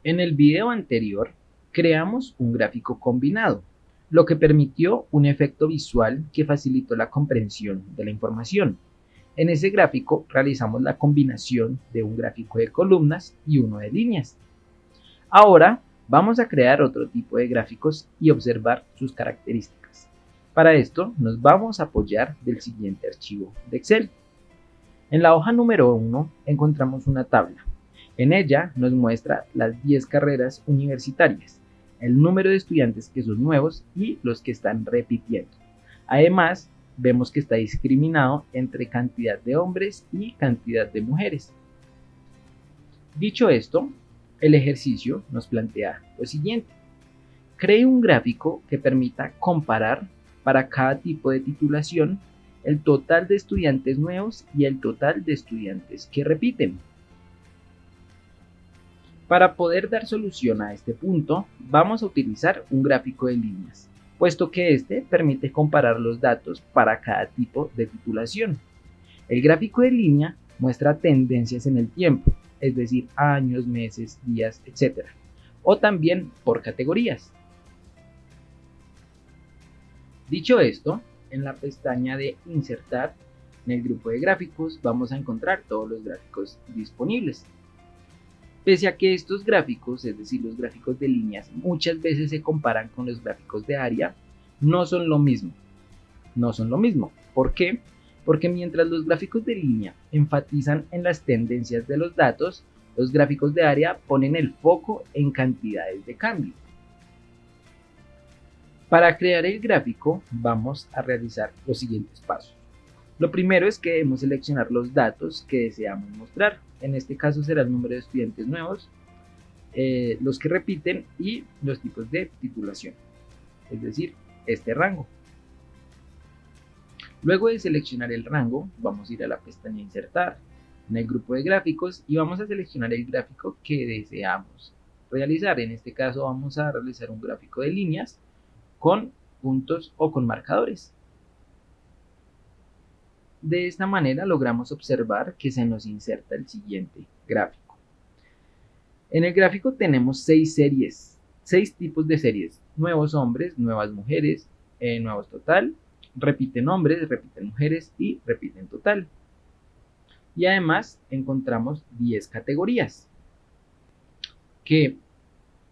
En el video anterior, creamos un gráfico combinado, lo que permitió un efecto visual que facilitó la comprensión de la información. En ese gráfico realizamos la combinación de un gráfico de columnas y uno de líneas. Ahora vamos a crear otro tipo de gráficos y observar sus características. Para esto nos vamos a apoyar del siguiente archivo de Excel. En la hoja número 1 encontramos una tabla. En ella nos muestra las 10 carreras universitarias, el número de estudiantes que son nuevos y los que están repitiendo. Además, vemos que está discriminado entre cantidad de hombres y cantidad de mujeres. Dicho esto, el ejercicio nos plantea lo siguiente. Cree un gráfico que permita comparar para cada tipo de titulación el total de estudiantes nuevos y el total de estudiantes que repiten. Para poder dar solución a este punto, vamos a utilizar un gráfico de líneas, puesto que este permite comparar los datos para cada tipo de titulación. El gráfico de línea muestra tendencias en el tiempo, es decir, años, meses, días, etc. O también por categorías. Dicho esto, en la pestaña de Insertar, en el grupo de gráficos, vamos a encontrar todos los gráficos disponibles. Pese a que estos gráficos, es decir, los gráficos de líneas, muchas veces se comparan con los gráficos de área, no son lo mismo. ¿Por qué? Porque mientras los gráficos de línea enfatizan en las tendencias de los datos, los gráficos de área ponen el foco en cantidades de cambio. Para crear el gráfico vamos a realizar los siguientes pasos. Lo primero es que debemos seleccionar los datos que deseamos mostrar. En este caso será el número de estudiantes nuevos, los que repiten y los tipos de titulación, es decir, este rango. Luego de seleccionar el rango, vamos a ir a la pestaña Insertar, en el grupo de gráficos y vamos a seleccionar el gráfico que deseamos realizar. En este caso vamos a realizar un gráfico de líneas con puntos o con marcadores. De esta manera logramos observar que se nos inserta el siguiente gráfico. En el gráfico tenemos 6 tipos de series: nuevos hombres, nuevas mujeres, nuevos total, repiten hombres, repiten mujeres y repiten total. Y además encontramos 10 categorías que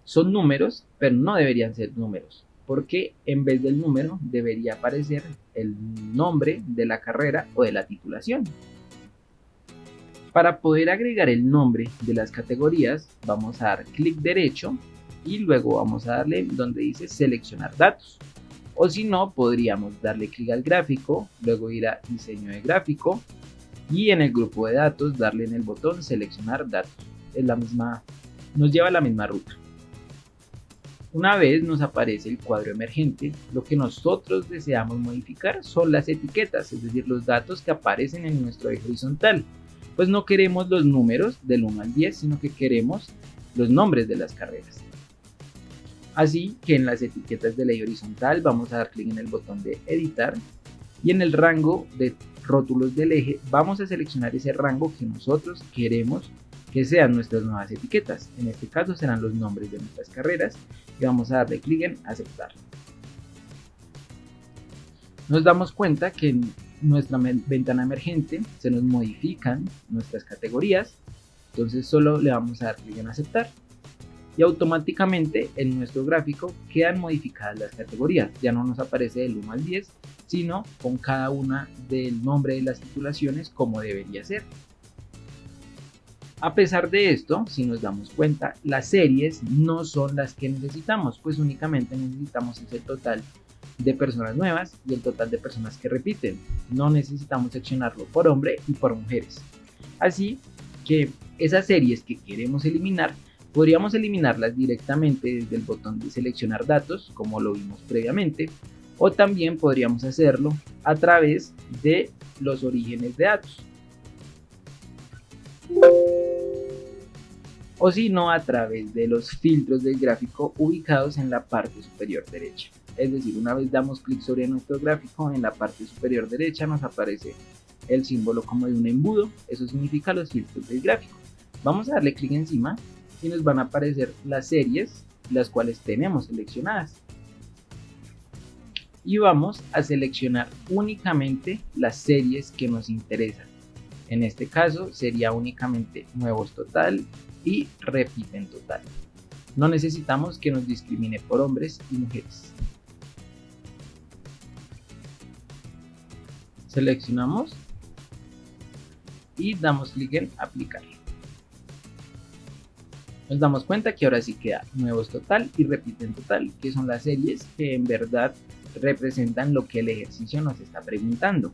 son números, pero no deberían ser números, porque en vez del número debería aparecer el nombre de la carrera o de la titulación. Para poder agregar el nombre de las categorías, vamos a dar clic derecho y luego vamos a darle donde dice seleccionar datos. O si no, podríamos darle clic al gráfico, luego ir a diseño de gráfico y en el grupo de datos darle en el botón seleccionar datos. Nos lleva a la misma ruta. Una vez nos aparece el cuadro emergente, lo que nosotros deseamos modificar son las etiquetas, es decir, los datos que aparecen en nuestro eje horizontal. Pues no queremos los números del 1 al 10, sino que queremos los nombres de las carreras. Así que en las etiquetas del eje horizontal vamos a dar clic en el botón de editar y en el rango de rótulos del eje vamos a seleccionar ese rango que nosotros queremos que sean nuestras nuevas etiquetas. En este caso serán los nombres de nuestras carreras y vamos a darle clic en aceptar. Nos damos cuenta que en nuestra ventana emergente se nos modifican nuestras categorías, entonces solo le vamos a dar clic en aceptar y automáticamente en nuestro gráfico quedan modificadas las categorías. Ya no nos aparece del 1 al 10, sino con cada una del nombre de las titulaciones como debería ser. A pesar de esto, si nos damos cuenta, las series no son las que necesitamos, pues únicamente necesitamos ese total de personas nuevas y el total de personas que repiten. No necesitamos seccionarlo por hombre y por mujeres. Así que esas series que queremos eliminar, podríamos eliminarlas directamente desde el botón de seleccionar datos, como lo vimos previamente, o también podríamos hacerlo a través de los orígenes de datos. O si no, a través de los filtros del gráfico ubicados en la parte superior derecha. Es decir, una vez damos clic sobre nuestro gráfico, en la parte superior derecha nos aparece el símbolo como de un embudo. Eso significa los filtros del gráfico. Vamos a darle clic encima y nos van a aparecer las series las cuales tenemos seleccionadas. Y vamos a seleccionar únicamente las series que nos interesan. En este caso sería únicamente nuevos total y repiten total. No necesitamos que nos discrimine por hombres y mujeres. Seleccionamos y damos clic en aplicar. Nos damos cuenta que ahora sí queda nuevos total y repiten total, que son las series que en verdad representan lo que el ejercicio nos está preguntando.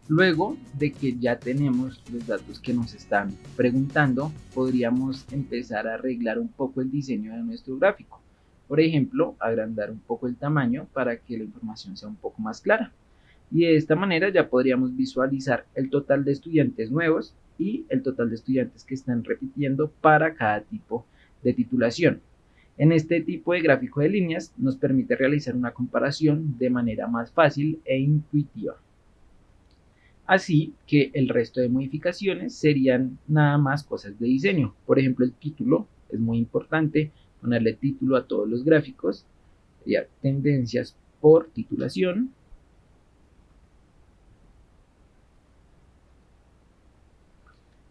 Luego de que ya tenemos los datos que nos están preguntando, podríamos empezar a arreglar un poco el diseño de nuestro gráfico. Por ejemplo, agrandar un poco el tamaño para que la información sea un poco más clara. Y de esta manera ya podríamos visualizar el total de estudiantes nuevos y el total de estudiantes que están repitiendo para cada tipo de titulación. En este tipo de gráfico de líneas nos permite realizar una comparación de manera más fácil e intuitiva. Así que el resto de modificaciones serían nada más cosas de diseño. Por ejemplo, el título es muy importante, ponerle título a todos los gráficos, sería tendencias por titulación.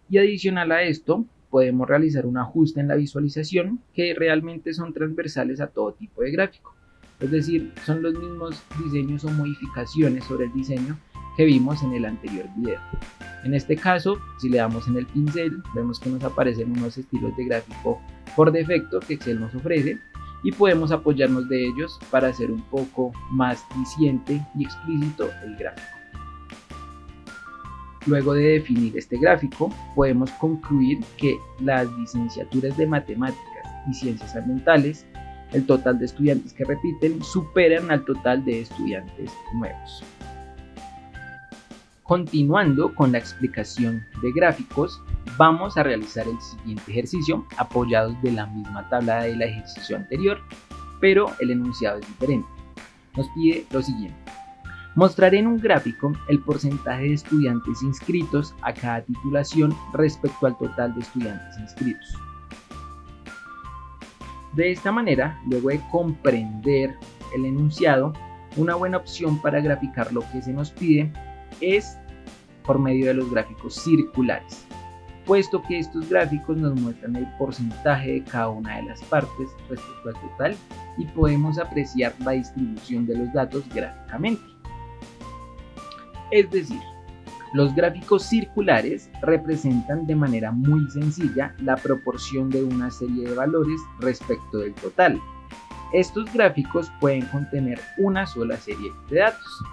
Y adicional a esto, podemos realizar un ajuste en la visualización que realmente son transversales a todo tipo de gráfico. Es decir, son los mismos diseños o modificaciones sobre el diseño que vimos en el anterior video. En este caso, si le damos en el pincel, vemos que nos aparecen unos estilos de gráfico por defecto que Excel nos ofrece y podemos apoyarnos de ellos para hacer un poco más diciente y explícito el gráfico. Luego de definir este gráfico, podemos concluir que las licenciaturas de matemáticas y ciencias ambientales, el total de estudiantes que repiten, superan al total de estudiantes nuevos. Continuando con la explicación de gráficos, vamos a realizar el siguiente ejercicio apoyados de la misma tabla del ejercicio anterior, pero el enunciado es diferente. Nos pide lo siguiente. Mostraré en un gráfico el porcentaje de estudiantes inscritos a cada titulación respecto al total de estudiantes inscritos. De esta manera, luego de comprender el enunciado, una buena opción para graficar lo que se nos pide es por medio de los gráficos circulares, puesto que estos gráficos nos muestran el porcentaje de cada una de las partes respecto al total y podemos apreciar la distribución de los datos gráficamente. Es decir, los gráficos circulares representan de manera muy sencilla la proporción de una serie de valores respecto del total. Estos gráficos pueden contener una sola serie de datos.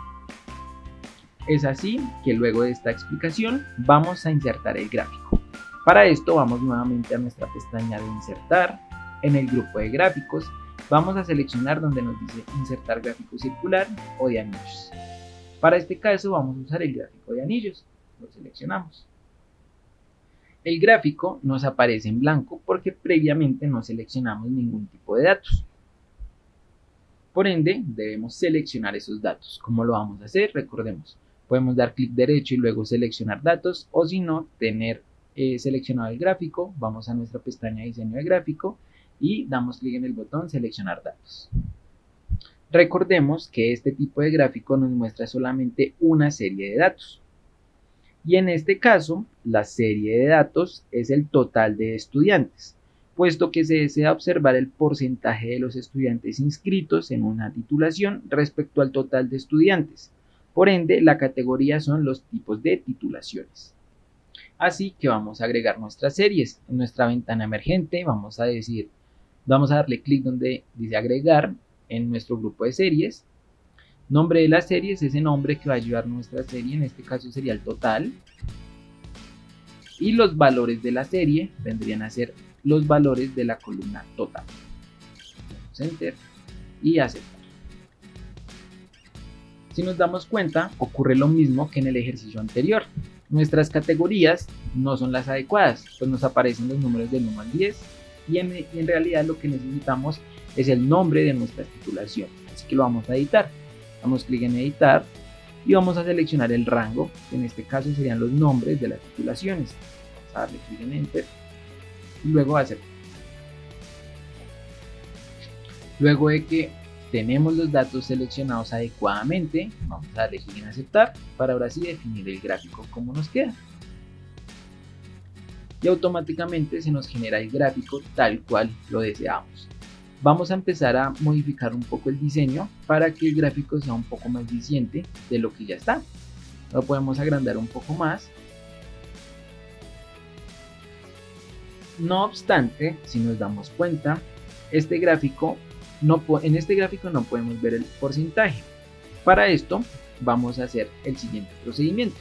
Es así que luego de esta explicación vamos a insertar el gráfico. Para esto vamos nuevamente a nuestra pestaña de insertar. En el grupo de gráficos vamos a seleccionar donde nos dice insertar gráfico circular o de anillos. Para este caso vamos a usar el gráfico de anillos. Lo seleccionamos. El gráfico nos aparece en blanco porque previamente no seleccionamos ningún tipo de datos. Por ende, debemos seleccionar esos datos. ¿Cómo lo vamos a hacer? Recordemos, podemos dar clic derecho y luego seleccionar datos, o si no, tener seleccionado el gráfico, vamos a nuestra pestaña de diseño de gráfico y damos clic en el botón seleccionar datos. Recordemos que este tipo de gráfico nos muestra solamente una serie de datos. Y en este caso, la serie de datos es el total de estudiantes, puesto que se desea observar el porcentaje de los estudiantes inscritos en una titulación respecto al total de estudiantes. Por ende, la categoría son los tipos de titulaciones. Así que vamos a agregar nuestras series. En nuestra ventana emergente vamos a darle clic donde dice agregar en nuestro grupo de series. Nombre de las series, ese nombre que va a llevar nuestra serie, en este caso sería el total. Y los valores de la serie vendrían a ser los valores de la columna total. Damos enter y aceptar. Si nos damos cuenta, ocurre lo mismo que en el ejercicio anterior. Nuestras categorías no son las adecuadas, pues nos aparecen los números del 1 al 10 y en realidad lo que necesitamos es el nombre de nuestra titulación. Así que lo vamos a editar. Damos clic en editar y vamos a seleccionar el rango, que en este caso serían los nombres de las titulaciones. Vamos a darle clic en enter y luego aceptar. Luego de que tenemos los datos seleccionados adecuadamente, vamos a darle clic en aceptar para ahora sí definir el gráfico como nos queda. Y automáticamente se nos genera el gráfico tal cual lo deseamos. Vamos a empezar a modificar un poco el diseño para que el gráfico sea un poco más eficiente de lo que ya está. Lo podemos agrandar un poco más. No obstante, si nos damos cuenta, en este gráfico no podemos ver el porcentaje. Para esto vamos a hacer el siguiente procedimiento.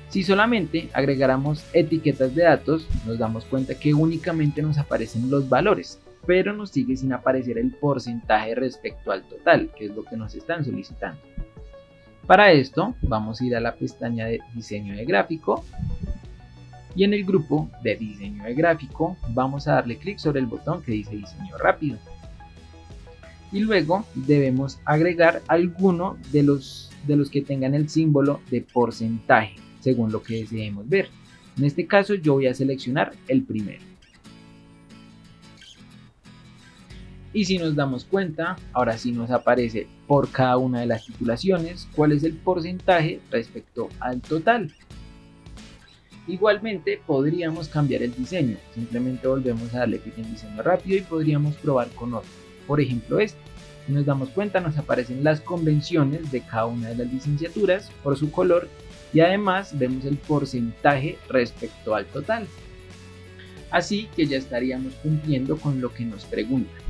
Si solamente agregáramos etiquetas de datos, nos damos cuenta que únicamente nos aparecen los valores, pero nos sigue sin aparecer el porcentaje respecto al total, que es lo que nos están solicitando. Para esto vamos a ir a la pestaña de diseño de gráfico y en el grupo de diseño de gráfico vamos a darle clic sobre el botón que dice diseño rápido. Y luego debemos agregar alguno de los que tengan el símbolo de porcentaje según lo que deseemos ver. En este caso yo voy a seleccionar el primero. Y si nos damos cuenta, ahora sí nos aparece por cada una de las titulaciones cuál es el porcentaje respecto al total. Igualmente podríamos cambiar el diseño, simplemente volvemos a darle clic en diseño rápido y podríamos probar con otro. Por ejemplo este. Si nos damos cuenta nos aparecen las convenciones de cada una de las licenciaturas por su color y además vemos el porcentaje respecto al total. Así que ya estaríamos cumpliendo con lo que nos preguntan.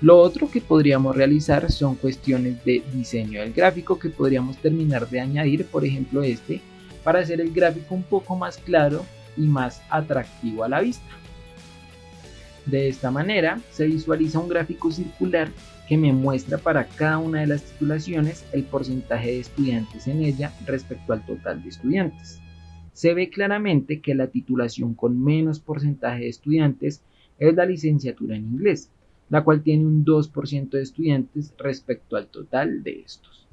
Lo otro que podríamos realizar son cuestiones de diseño del gráfico que podríamos terminar de añadir, por ejemplo este, para hacer el gráfico un poco más claro y más atractivo a la vista. De esta manera se visualiza un gráfico circular que me muestra para cada una de las titulaciones el porcentaje de estudiantes en ella respecto al total de estudiantes. Se ve claramente que la titulación con menos porcentaje de estudiantes es la licenciatura en inglés, la cual tiene un 2% de estudiantes respecto al total de estos.